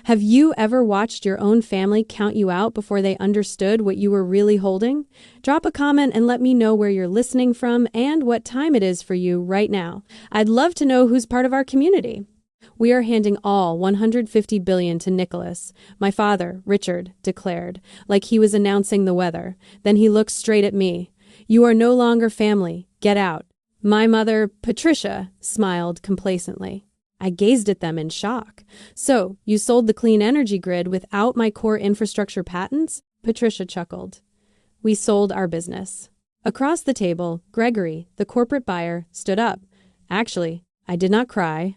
Have you ever watched your own family count you out before they understood what you were really holding? Drop a comment and let me know where you're listening from and what time it is for you right now. I'd love to know who's part of our community. We are handing all $150 billion to Nicholas, my father, Richard, declared, like he was announcing the weather. Then he looked straight at me. You are no longer family. Get out. My mother, Patricia, smiled complacently. I gazed at them in shock. So, you sold the clean energy grid without my core infrastructure patents? Patricia chuckled. We sold our business. Across the table, Gregory, the corporate buyer, stood up. Actually, I did not cry.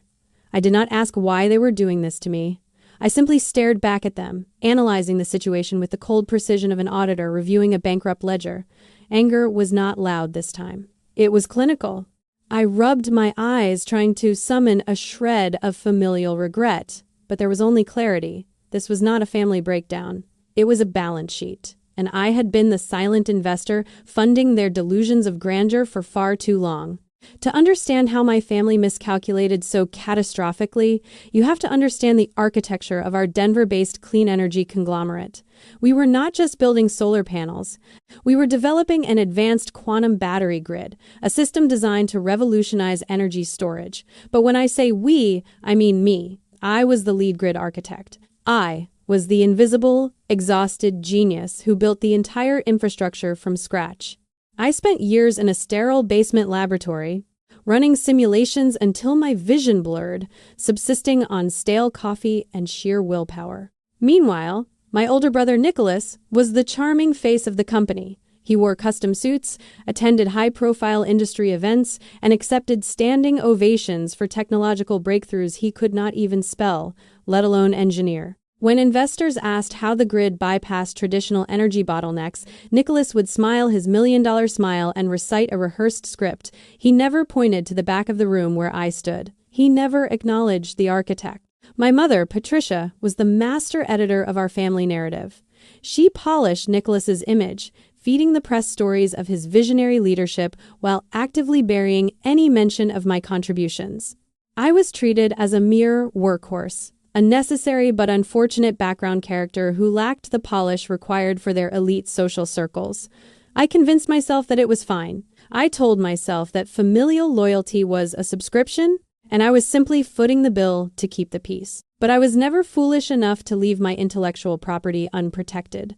I did not ask why they were doing this to me. I simply stared back at them, analyzing the situation with the cold precision of an auditor reviewing a bankrupt ledger. Anger was not loud this time. It was clinical. I rubbed my eyes, trying to summon a shred of familial regret, but there was only clarity. This was not a family breakdown. It was a balance sheet, and I had been the silent investor funding their delusions of grandeur for far too long. To understand how my family miscalculated so catastrophically, you have to understand the architecture of our Denver-based clean energy conglomerate. We were not just building solar panels. We were developing an advanced quantum battery grid, a system designed to revolutionize energy storage. But when I say we, I mean me. I was the lead grid architect. I was the invisible, exhausted genius who built the entire infrastructure from scratch. I spent years in a sterile basement laboratory, running simulations until my vision blurred, subsisting on stale coffee and sheer willpower. Meanwhile, my older brother Nicholas was the charming face of the company. He wore custom suits, attended high-profile industry events, and accepted standing ovations for technological breakthroughs he could not even spell, let alone engineer. When investors asked how the grid bypassed traditional energy bottlenecks, Nicholas would smile his million-dollar smile and recite a rehearsed script. He never pointed to the back of the room where I stood. He never acknowledged the architect. My mother, Patricia, was the master editor of our family narrative. She polished Nicholas's image, feeding the press stories of his visionary leadership while actively burying any mention of my contributions. I was treated as a mere workhorse, a necessary but unfortunate background character who lacked the polish required for their elite social circles. I convinced myself that it was fine. I told myself that familial loyalty was a subscription, and I was simply footing the bill to keep the peace. But I was never foolish enough to leave my intellectual property unprotected.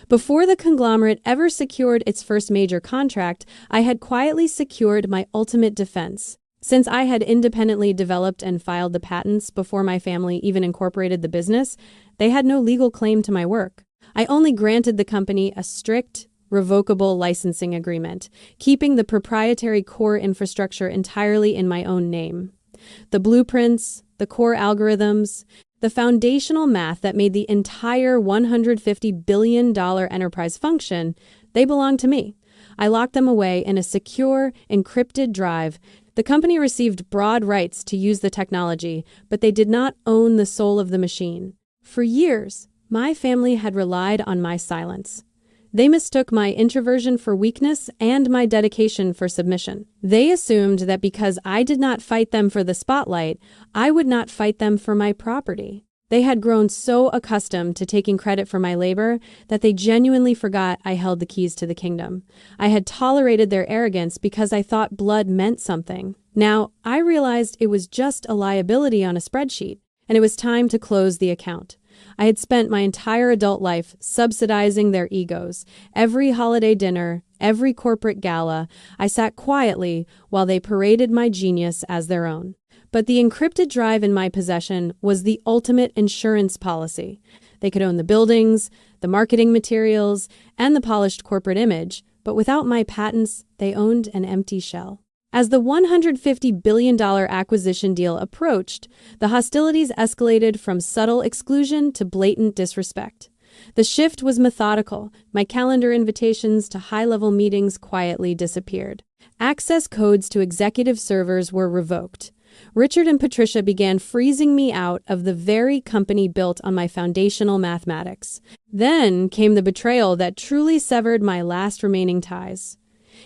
Before the conglomerate ever secured its first major contract, I had quietly secured my ultimate defense. Since I had independently developed and filed the patents before my family even incorporated the business, they had no legal claim to my work. I only granted the company a strict, revocable licensing agreement, keeping the proprietary core infrastructure entirely in my own name. The blueprints, the core algorithms, the foundational math that made the entire $150 billion enterprise function, they belonged to me. I locked them away in a secure, encrypted drive. The company received broad rights to use the technology, but they did not own the soul of the machine. For years, my family had relied on my silence. They mistook my introversion for weakness and my dedication for submission. They assumed that because I did not fight them for the spotlight, I would not fight them for my property. They had grown so accustomed to taking credit for my labor that they genuinely forgot I held the keys to the kingdom. I had tolerated their arrogance because I thought blood meant something. Now, I realized it was just a liability on a spreadsheet, and it was time to close the account. I had spent my entire adult life subsidizing their egos. Every holiday dinner, every corporate gala, I sat quietly while they paraded my genius as their own. But the encrypted drive in my possession was the ultimate insurance policy. They could own the buildings, the marketing materials, and the polished corporate image, but without my patents, they owned an empty shell. As the $150 billion acquisition deal approached, the hostilities escalated from subtle exclusion to blatant disrespect. The shift was methodical. My calendar invitations to high-level meetings quietly disappeared. Access codes to executive servers were revoked. Richard and Patricia began freezing me out of the very company built on my foundational mathematics. Then came the betrayal that truly severed my last remaining ties.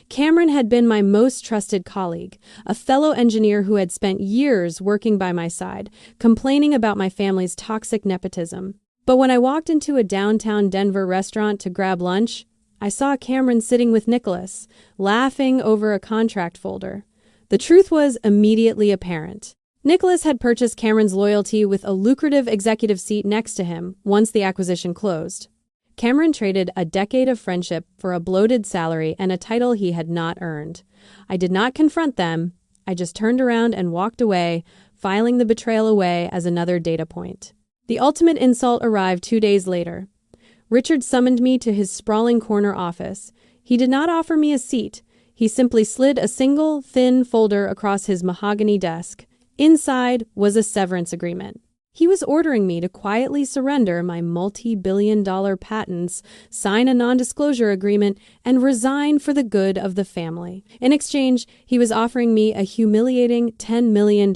Cameron had been my most trusted colleague, a fellow engineer who had spent years working by my side, complaining about my family's toxic nepotism. But when I walked into a downtown Denver restaurant to grab lunch, I saw Cameron sitting with Nicholas, laughing over a contract folder. The truth was immediately apparent. Nicholas had purchased Cameron's loyalty with a lucrative executive seat next to him once the acquisition closed. Cameron traded a decade of friendship for a bloated salary and a title he had not earned. I did not confront them. I just turned around and walked away, filing the betrayal away as another data point. The ultimate insult arrived 2 days later. Richard summoned me to his sprawling corner office. He did not offer me a seat. He simply slid a single, thin folder across his mahogany desk. Inside was a severance agreement. He was ordering me to quietly surrender my multi-billion-dollar patents, sign a non-disclosure agreement, and resign for the good of the family. In exchange, he was offering me a humiliating $10 million.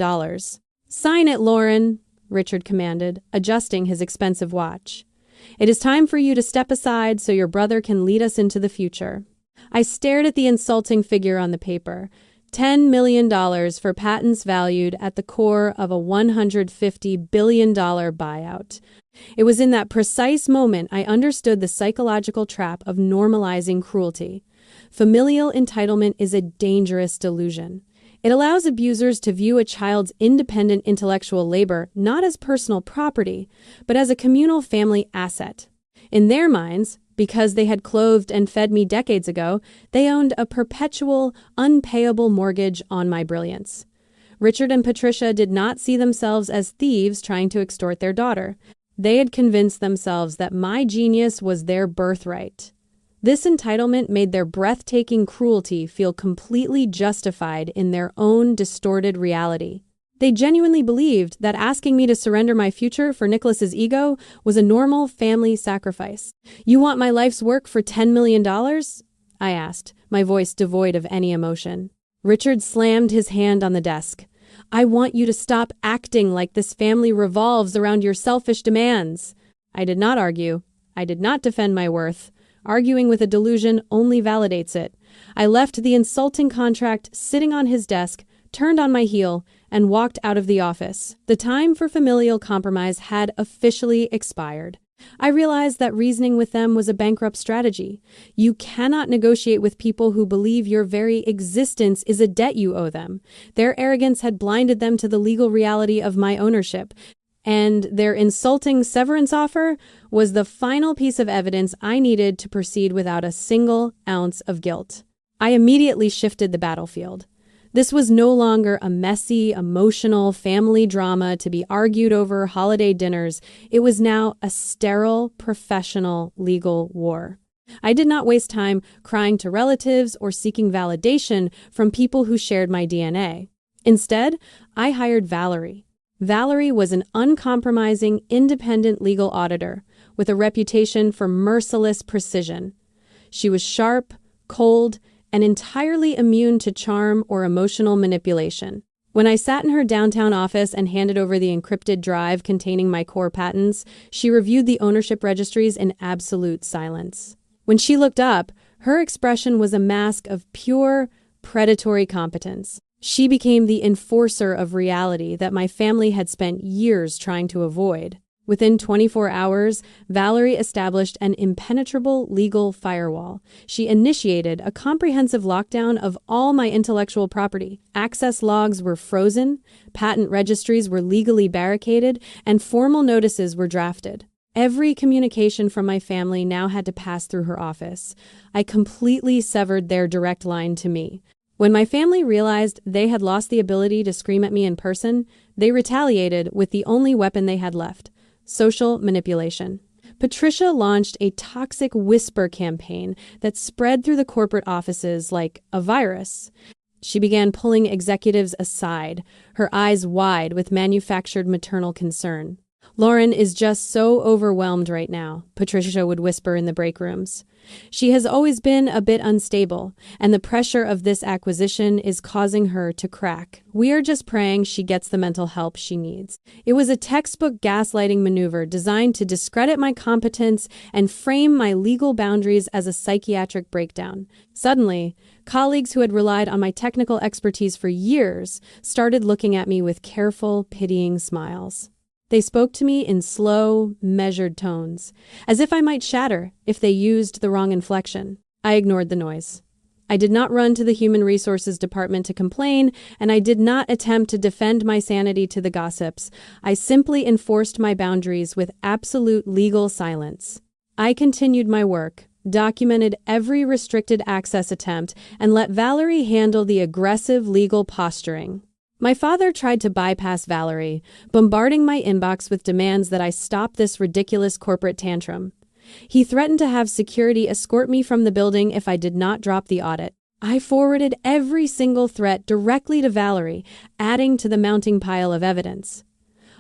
"Sign it, Lauren," Richard commanded, adjusting his expensive watch. "It is time for you to step aside so your brother can lead us into the future." I stared at the insulting figure on the paper. $10 million for patents valued at the core of a $150 billion buyout. It was in that precise moment I understood the psychological trap of normalizing cruelty. Familial entitlement is a dangerous delusion. It allows abusers to view a child's independent intellectual labor not as personal property, but as a communal family asset. In their minds, because they had clothed and fed me decades ago, they owned a perpetual, unpayable mortgage on my brilliance. Richard and Patricia did not see themselves as thieves trying to extort their daughter. They had convinced themselves that my genius was their birthright. This entitlement made their breathtaking cruelty feel completely justified in their own distorted reality. They genuinely believed that asking me to surrender my future for Nicholas's ego was a normal family sacrifice. "You want my life's work for $10 million?" I asked, my voice devoid of any emotion. Richard slammed his hand on the desk. "I want you to stop acting like this family revolves around your selfish demands." I did not argue. I did not defend my worth. Arguing with a delusion only validates it. I left the insulting contract sitting on his desk, turned on my heel, and walked out of the office. The time for familial compromise had officially expired. I realized that reasoning with them was a bankrupt strategy. You cannot negotiate with people who believe your very existence is a debt you owe them. Their arrogance had blinded them to the legal reality of my ownership, and their insulting severance offer was the final piece of evidence I needed to proceed without a single ounce of guilt. I immediately shifted the battlefield. This was no longer a messy, emotional family drama to be argued over holiday dinners. It was now a sterile, professional, legal war. I did not waste time crying to relatives or seeking validation from people who shared my DNA. Instead, I hired Valerie. Valerie was an uncompromising, independent legal auditor with a reputation for merciless precision. She was sharp, cold, and entirely immune to charm or emotional manipulation. When I sat in her downtown office and handed over the encrypted drive containing my core patents, she reviewed the ownership registries in absolute silence. When she looked up, her expression was a mask of pure, predatory competence. She became the enforcer of reality that my family had spent years trying to avoid. Within 24 hours, Valerie established an impenetrable legal firewall. She initiated a comprehensive lockdown of all my intellectual property. Access logs were frozen, patent registries were legally barricaded, and formal notices were drafted. Every communication from my family now had to pass through her office. I completely severed their direct line to me. When my family realized they had lost the ability to scream at me in person, they retaliated with the only weapon they had left: social manipulation. Patricia launched a toxic whisper campaign that spread through the corporate offices like a virus. She began pulling executives aside, her eyes wide with manufactured maternal concern. Lauren is just so overwhelmed right now, Patricia would whisper in the break rooms. She has always been a bit unstable, and the pressure of this acquisition is causing her to crack. We are just praying she gets the mental help she needs. It was a textbook gaslighting maneuver designed to discredit my competence and frame my legal boundaries as a psychiatric breakdown. Suddenly, colleagues who had relied on my technical expertise for years started looking at me with careful, pitying smiles. They spoke to me in slow, measured tones, as if I might shatter if they used the wrong inflection. I ignored the noise. I did not run to the Human Resources Department to complain, and I did not attempt to defend my sanity to the gossips. I simply enforced my boundaries with absolute legal silence. I continued my work, documented every restricted access attempt, and let Valerie handle the aggressive legal posturing. My father tried to bypass Valerie, bombarding my inbox with demands that I stop this ridiculous corporate tantrum. He threatened to have security escort me from the building if I did not drop the audit. I forwarded every single threat directly to Valerie, adding to the mounting pile of evidence.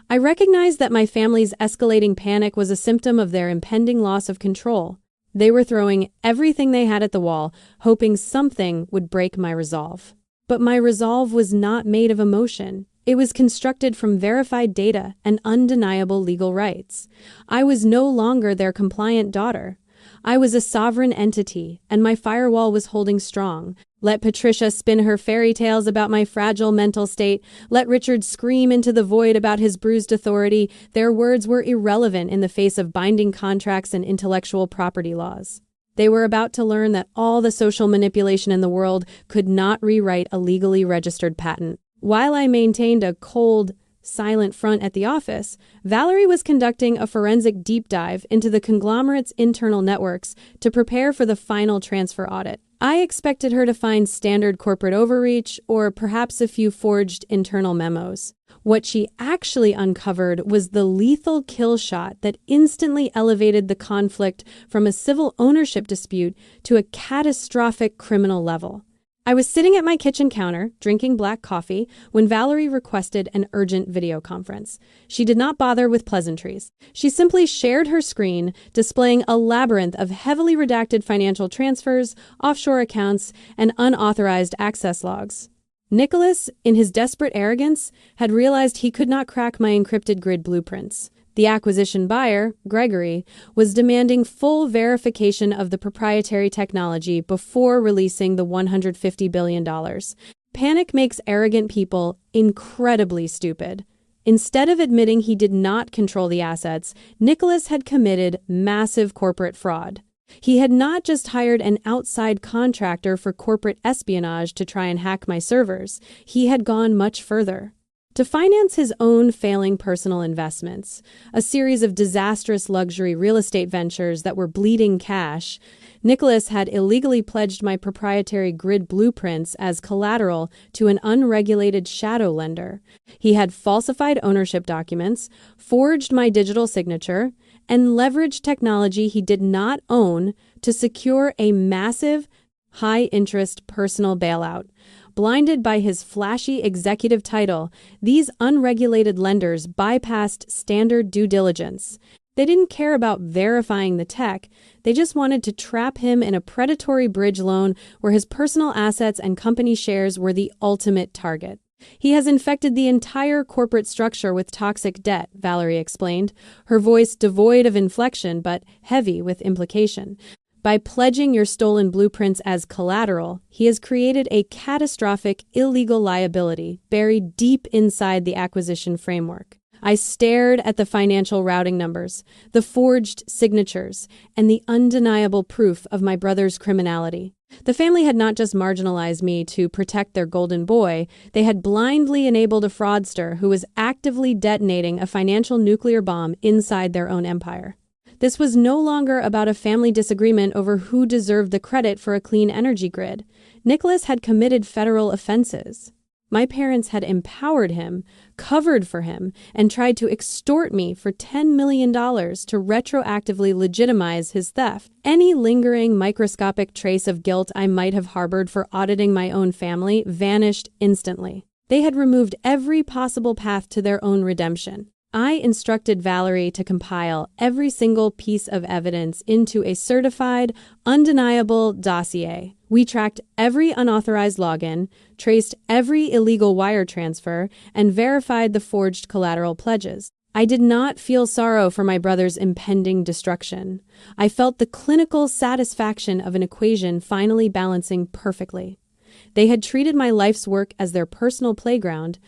I recognized that my family's escalating panic was a symptom of their impending loss of control. They were throwing everything they had at the wall, hoping something would break my resolve. But my resolve was not made of emotion. It was constructed from verified data and undeniable legal rights. I was no longer their compliant daughter. I was a sovereign entity, and my firewall was holding strong. Let Patricia spin her fairy tales about my fragile mental state. Let Richard scream into the void about his bruised authority. Their words were irrelevant in the face of binding contracts and intellectual property laws. They were about to learn that all the social manipulation in the world could not rewrite a legally registered patent. While I maintained a cold, silent front at the office, Valerie was conducting a forensic deep dive into the conglomerate's internal networks to prepare for the final transfer audit. I expected her to find standard corporate overreach or perhaps a few forged internal memos. What she actually uncovered was the lethal kill shot that instantly elevated the conflict from a civil ownership dispute to a catastrophic criminal level. I was sitting at my kitchen counter, drinking black coffee, when Valerie requested an urgent video conference. She did not bother with pleasantries. She simply shared her screen, displaying a labyrinth of heavily redacted financial transfers, offshore accounts, and unauthorized access logs. Nicholas, in his desperate arrogance, had realized he could not crack my encrypted grid blueprints. The acquisition buyer, Gregory, was demanding full verification of the proprietary technology before releasing the $150 billion. Panic makes arrogant people incredibly stupid. Instead of admitting he did not control the assets, Nicholas had committed massive corporate fraud. He had not just hired an outside contractor for corporate espionage to try and hack my servers. He had gone much further. To finance his own failing personal investments, a series of disastrous luxury real estate ventures that were bleeding cash, Nicholas had illegally pledged my proprietary grid blueprints as collateral to an unregulated shadow lender. He had falsified ownership documents, forged my digital signature, and leveraged technology he did not own to secure a massive, high-interest personal bailout. Blinded by his flashy executive title, these unregulated lenders bypassed standard due diligence. They didn't care about verifying the tech. They just wanted to trap him in a predatory bridge loan where his personal assets and company shares were the ultimate target. He has infected the entire corporate structure with toxic debt, Valerie explained, her voice devoid of inflection but heavy with implication. By pledging your stolen blueprints as collateral, he has created a catastrophic, illegal liability buried deep inside the acquisition framework. I stared at the financial routing numbers, the forged signatures, and the undeniable proof of my brother's criminality. The family had not just marginalized me to protect their golden boy, they had blindly enabled a fraudster who was actively detonating a financial nuclear bomb inside their own empire. This was no longer about a family disagreement over who deserved the credit for a clean energy grid. Nicholas had committed federal offenses. My parents had empowered him, covered for him, and tried to extort me for $10 million to retroactively legitimize his theft. Any lingering microscopic trace of guilt I might have harbored for auditing my own family vanished instantly. They had removed every possible path to their own redemption. I instructed Valerie to compile every single piece of evidence into a certified, undeniable dossier. We tracked every unauthorized login, traced every illegal wire transfer, and verified the forged collateral pledges. I did not feel sorrow for my brother's impending destruction. I felt the clinical satisfaction of an equation finally balancing perfectly. They had treated my life's work as their personal playground,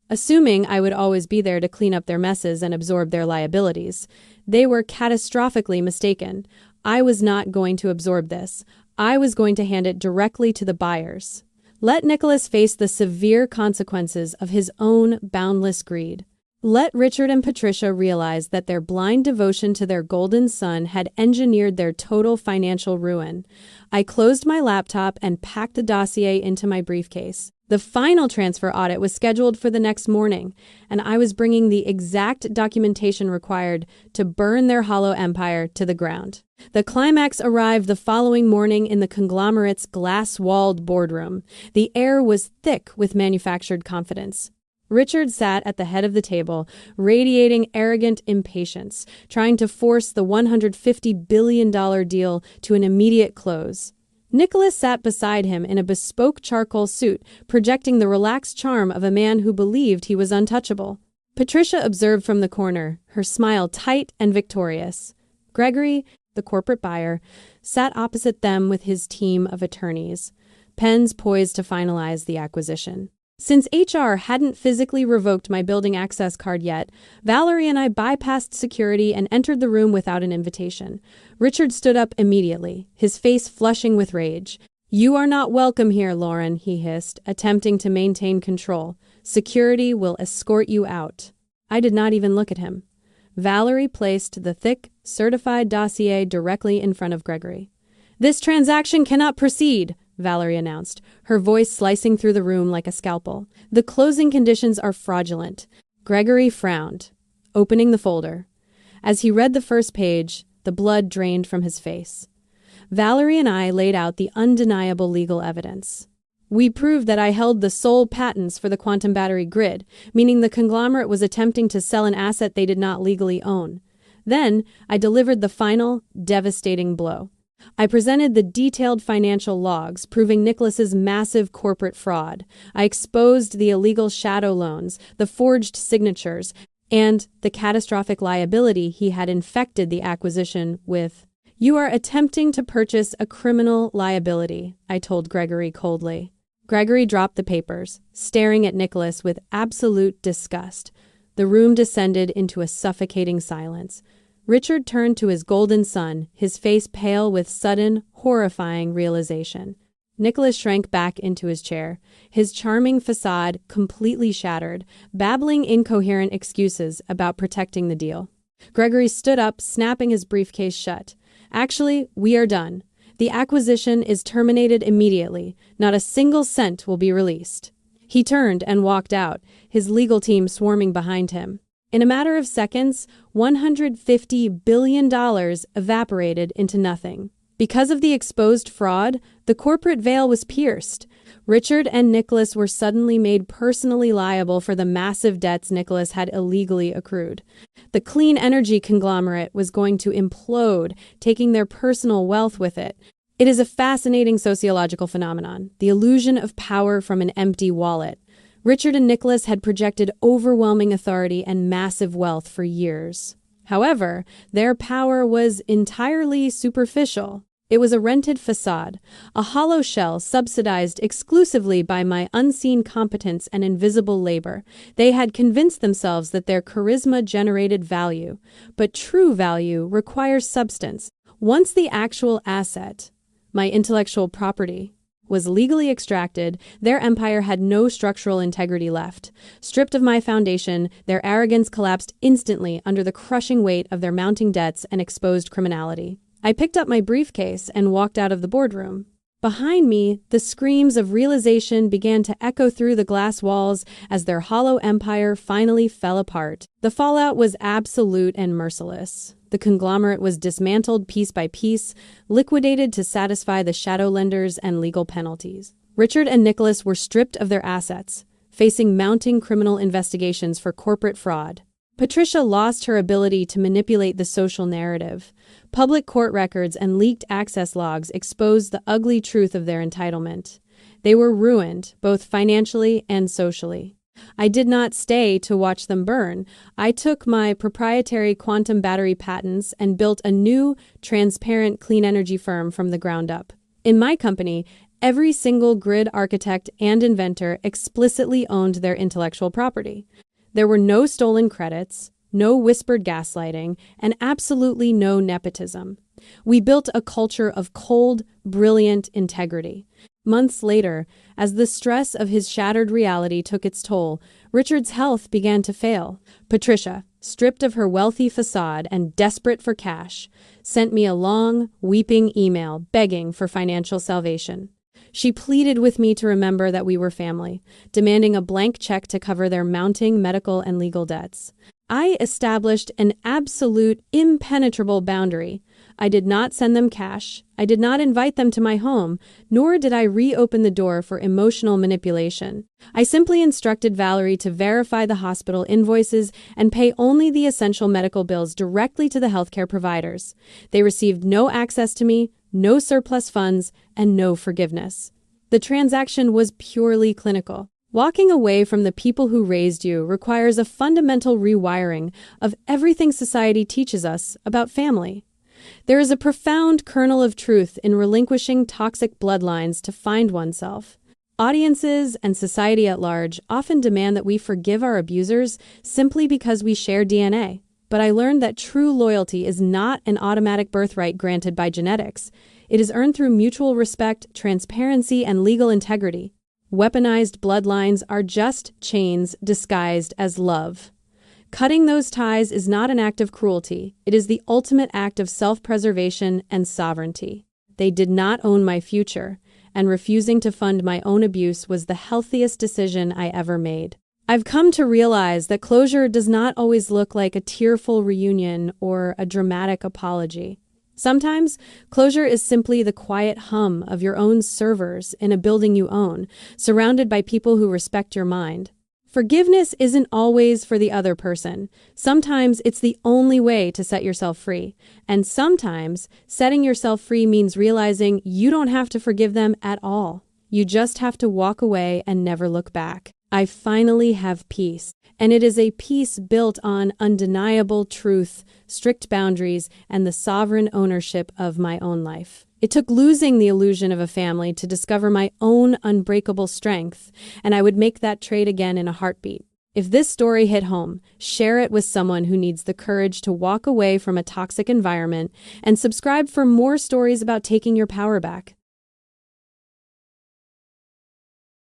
assuming I would always be there to clean up their messes and absorb their liabilities. They were catastrophically mistaken. I was not going to absorb this. I was going to hand it directly to the buyers. Let Nicholas face the severe consequences of his own boundless greed. Let Richard and Patricia realize that their blind devotion to their golden son had engineered their total financial ruin. I closed my laptop and packed the dossier into my briefcase. The final transfer audit was scheduled for the next morning, and I was bringing the exact documentation required to burn their hollow empire to the ground. The climax arrived the following morning in the conglomerate's glass-walled boardroom. The air was thick with manufactured confidence. Richard sat at the head of the table, radiating arrogant impatience, trying to force the $150 billion deal to an immediate close. Nicholas sat beside him in a bespoke charcoal suit, projecting the relaxed charm of a man who believed he was untouchable. Patricia observed from the corner, her smile tight and victorious. Gregory, the corporate buyer, sat opposite them with his team of attorneys, pens poised to finalize the acquisition. Since HR hadn't physically revoked my building access card yet, Valerie and I bypassed security and entered the room without an invitation. Richard stood up immediately, his face flushing with rage. "You are not welcome here, Lauren," he hissed, attempting to maintain control. "Security will escort you out." I did not even look at him. Valerie placed the thick, certified dossier directly in front of Gregory. "This transaction cannot proceed," Valerie announced, her voice slicing through the room like a scalpel. "The closing conditions are fraudulent." Gregory frowned, opening the folder. As he read the first page, the blood drained from his face. Valerie and I laid out the undeniable legal evidence. We proved that I held the sole patents for the quantum battery grid, meaning the conglomerate was attempting to sell an asset they did not legally own. Then, I delivered the final, devastating blow. I presented the detailed financial logs proving Nicholas's massive corporate fraud. I exposed the illegal shadow loans, the forged signatures, and the catastrophic liability he had infected the acquisition with. "You are attempting to purchase a criminal liability," I told Gregory coldly. Gregory dropped the papers, staring at Nicholas with absolute disgust. The room descended into a suffocating silence. Richard turned to his golden son, his face pale with sudden, horrifying realization. Nicholas shrank back into his chair, his charming facade completely shattered, babbling incoherent excuses about protecting the deal. Gregory stood up, snapping his briefcase shut. "Actually, we are done. The acquisition is terminated immediately. Not a single cent will be released." He turned and walked out, his legal team swarming behind him. In a matter of seconds, $150 billion evaporated into nothing. Because of the exposed fraud, the corporate veil was pierced. Richard and Nicholas were suddenly made personally liable for the massive debts Nicholas had illegally accrued. The clean energy conglomerate was going to implode, taking their personal wealth with it. It is a fascinating sociological phenomenon, the illusion of power from an empty wallet. Richard and Nicholas had projected overwhelming authority and massive wealth for years. However, their power was entirely superficial. It was a rented facade, a hollow shell subsidized exclusively by my unseen competence and invisible labor. They had convinced themselves that their charisma generated value, but true value requires substance. Once the actual asset, my intellectual property, was legally extracted, their empire had no structural integrity left. Stripped of my foundation, their arrogance collapsed instantly under the crushing weight of their mounting debts and exposed criminality. I picked up my briefcase and walked out of the boardroom. Behind me, the screams of realization began to echo through the glass walls as their hollow empire finally fell apart. The fallout was absolute and merciless. The conglomerate was dismantled piece by piece, liquidated to satisfy the shadow lenders and legal penalties. Richard and Nicholas were stripped of their assets, facing mounting criminal investigations for corporate fraud. Patricia lost her ability to manipulate the social narrative. Public court records and leaked access logs exposed the ugly truth of their entitlement. They were ruined, both financially and socially. I did not stay to watch them burn. I took my proprietary quantum battery patents and built a new, transparent clean energy firm from the ground up. In my company, every single grid architect and inventor explicitly owned their intellectual property. There were no stolen credits, no whispered gaslighting, and absolutely no nepotism. We built a culture of cold, brilliant integrity. Months later, as the stress of his shattered reality took its toll, Richard's health began to fail. Patricia, stripped of her wealthy facade and desperate for cash, sent me a long, weeping email begging for financial salvation. She pleaded with me to remember that we were family, demanding a blank check to cover their mounting medical and legal debts. I established an absolute, impenetrable boundary. I did not send them cash. I did not invite them to my home, nor did I reopen the door for emotional manipulation. I simply instructed Valerie to verify the hospital invoices and pay only the essential medical bills directly to the healthcare providers. They received no access to me, no surplus funds, and no forgiveness. The transaction was purely clinical. Walking away from the people who raised you requires a fundamental rewiring of everything society teaches us about family. There is a profound kernel of truth in relinquishing toxic bloodlines to find oneself. Audiences and society at large often demand that we forgive our abusers simply because we share DNA. But I learned that true loyalty is not an automatic birthright granted by genetics. It is earned through mutual respect, transparency, and legal integrity. Weaponized bloodlines are just chains disguised as love. Cutting those ties is not an act of cruelty. It is the ultimate act of self-preservation and sovereignty. They did not own my future, and refusing to fund my own abuse was the healthiest decision I ever made. I've come to realize that closure does not always look like a tearful reunion or a dramatic apology. Sometimes, closure is simply the quiet hum of your own servers in a building you own, surrounded by people who respect your mind. Forgiveness isn't always for the other person. Sometimes it's the only way to set yourself free. And sometimes, setting yourself free means realizing you don't have to forgive them at all. You just have to walk away and never look back. I finally have peace, and it is a peace built on undeniable truth, strict boundaries, and the sovereign ownership of my own life. It took losing the illusion of a family to discover my own unbreakable strength, and I would make that trade again in a heartbeat. If this story hit home, share it with someone who needs the courage to walk away from a toxic environment, and subscribe for more stories about taking your power back.